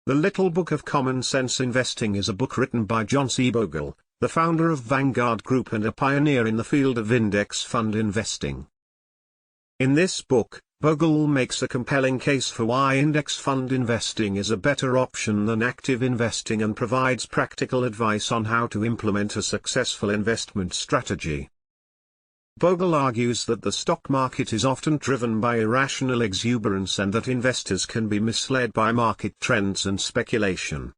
The Little Book of Common Sense Investing is a book written by John C. Bogle, the founder of Vanguard Group and a pioneer in the field of index fund investing. In this book, Bogle makes a compelling case for why index fund investing is a better option than active investing and provides practical advice on how to implement a successful investment strategy. Bogle argues that the stock market is often driven by irrational exuberance and that investors can be misled by market trends and speculation.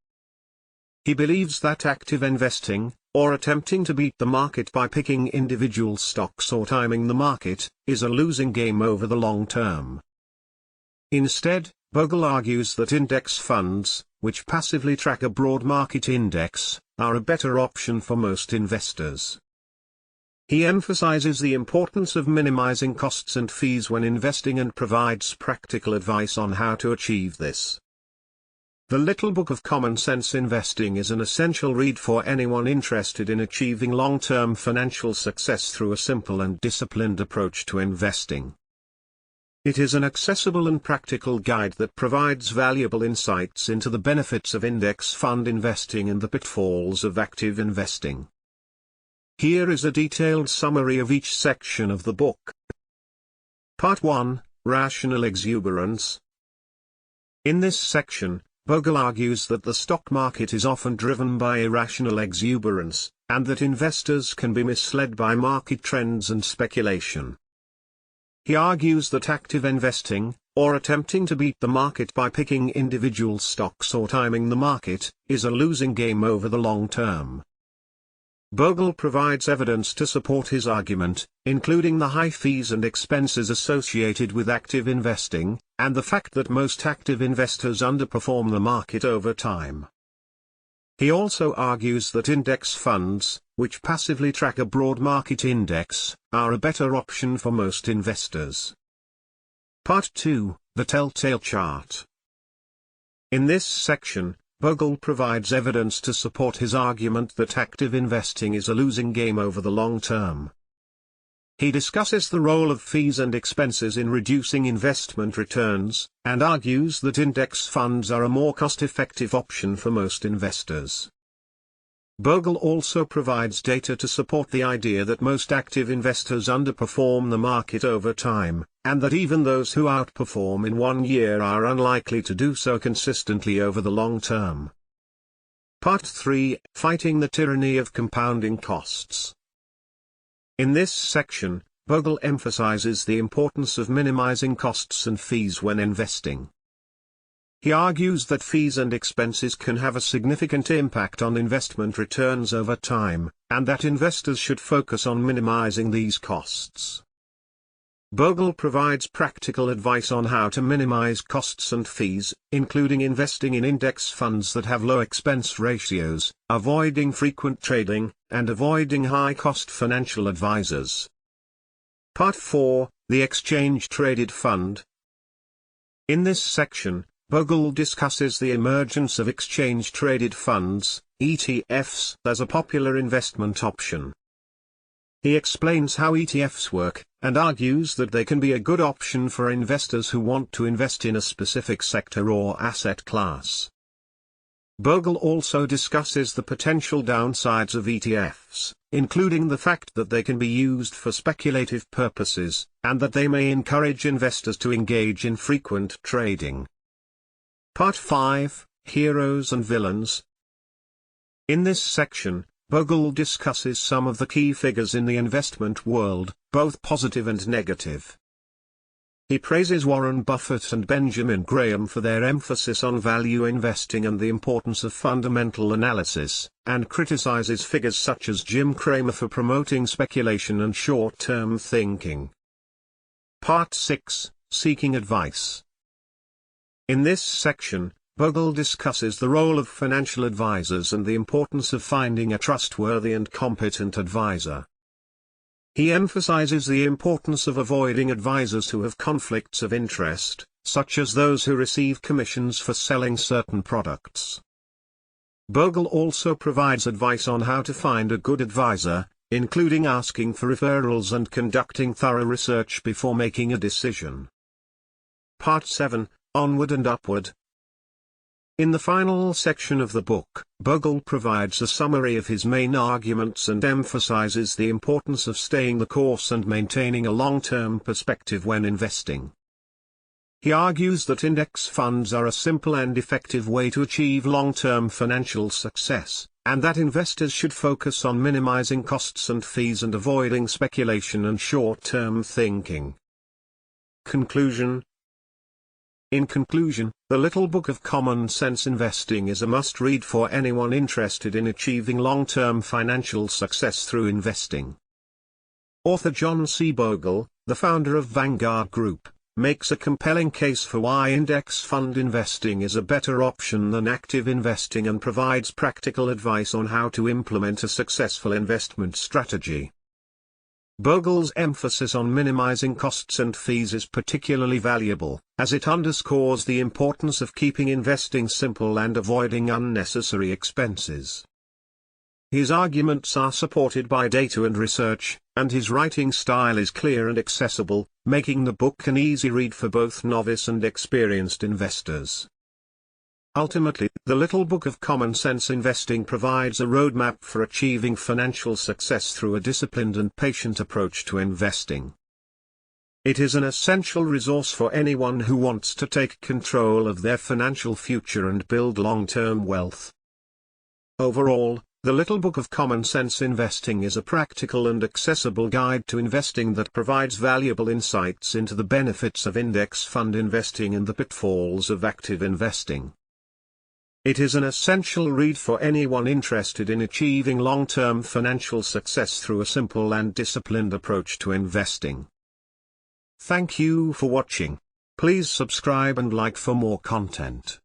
He believes that active investing, or attempting to beat the market by picking individual stocks or timing the market, is a losing game over the long term. Instead, Bogle argues that index funds, which passively track a broad market index, are a better option for most investors. He emphasizes the importance of minimizing costs and fees when investing and provides practical advice on how to achieve this. The Little Book of Common Sense Investing is an essential read for anyone interested in achieving long-term financial success through a simple and disciplined approach to investing. It is an accessible and practical guide that provides valuable insights into the benefits of index fund investing and the pitfalls of active investing. Here is a detailed summary of each section of the book. Part 1, Rational Exuberance. In this section, Bogle argues that the stock market is often driven by irrational exuberance, and that investors can be misled by market trends and speculation. He argues that active investing, or attempting to beat the market by picking individual stocks or timing the market, is a losing game over the long term. Bogle provides evidence to support his argument, including the high fees and expenses associated with active investing, and the fact that most active investors underperform the market over time. He also argues that index funds, which passively track a broad market index, are a better option for most investors. Part 2, The Telltale Chart. In this section, Bogle provides evidence to support his argument that active investing is a losing game over the long term. He discusses the role of fees and expenses in reducing investment returns, and argues that index funds are a more cost-effective option for most investors. Bogle also provides data to support the idea that most active investors underperform the market over time, and that even those who outperform in 1 year are unlikely to do so consistently over the long term. Part 3, Fighting the Tyranny of Compounding Costs. In this section, Bogle emphasizes the importance of minimizing costs and fees when investing. He argues that fees and expenses can have a significant impact on investment returns over time, and that investors should focus on minimizing these costs. Bogle provides practical advice on how to minimize costs and fees, including investing in index funds that have low expense ratios, avoiding frequent trading, and avoiding high-cost financial advisors. Part 4, The Exchange-Traded Fund. In this section, Bogle discusses the emergence of exchange-traded funds, ETFs, as a popular investment option. He explains how ETFs work, and argues that they can be a good option for investors who want to invest in a specific sector or asset class. Bogle also discusses the potential downsides of ETFs, including the fact that they can be used for speculative purposes, and that they may encourage investors to engage in frequent trading. Part 5, Heroes and Villains. In this section, Bogle discusses some of the key figures in the investment world, both positive and negative. He praises Warren Buffett and Benjamin Graham for their emphasis on value investing and the importance of fundamental analysis, and criticizes figures such as Jim Cramer for promoting speculation and short-term thinking. Part 6, Seeking Advice. In this section, Bogle discusses the role of financial advisors and the importance of finding a trustworthy and competent advisor. He emphasizes the importance of avoiding advisors who have conflicts of interest, such as those who receive commissions for selling certain products. Bogle also provides advice on how to find a good advisor, including asking for referrals and conducting thorough research before making a decision. Part 7, Onward and Upward. In the final section of the book, Bogle provides a summary of his main arguments and emphasizes the importance of staying the course and maintaining a long-term perspective when investing. He argues that index funds are a simple and effective way to achieve long-term financial success, and that investors should focus on minimizing costs and fees and avoiding speculation and short-term thinking. Conclusion. In conclusion, The Little Book of Common Sense Investing is a must-read for anyone interested in achieving long-term financial success through investing. Author John C. Bogle, the founder of Vanguard Group, makes a compelling case for why index fund investing is a better option than active investing and provides practical advice on how to implement a successful investment strategy. Bogle's emphasis on minimizing costs and fees is particularly valuable, as it underscores the importance of keeping investing simple and avoiding unnecessary expenses. His arguments are supported by data and research, and his writing style is clear and accessible, making the book an easy read for both novice and experienced investors. Ultimately, The Little Book of Common Sense Investing provides a roadmap for achieving financial success through a disciplined and patient approach to investing. It is an essential resource for anyone who wants to take control of their financial future and build long-term wealth. Overall, The Little Book of Common Sense Investing is a practical and accessible guide to investing that provides valuable insights into the benefits of index fund investing and the pitfalls of active investing. It is an essential read for anyone interested in achieving long-term financial success through a simple and disciplined approach to investing. Thank you for watching. Please subscribe and like for more content.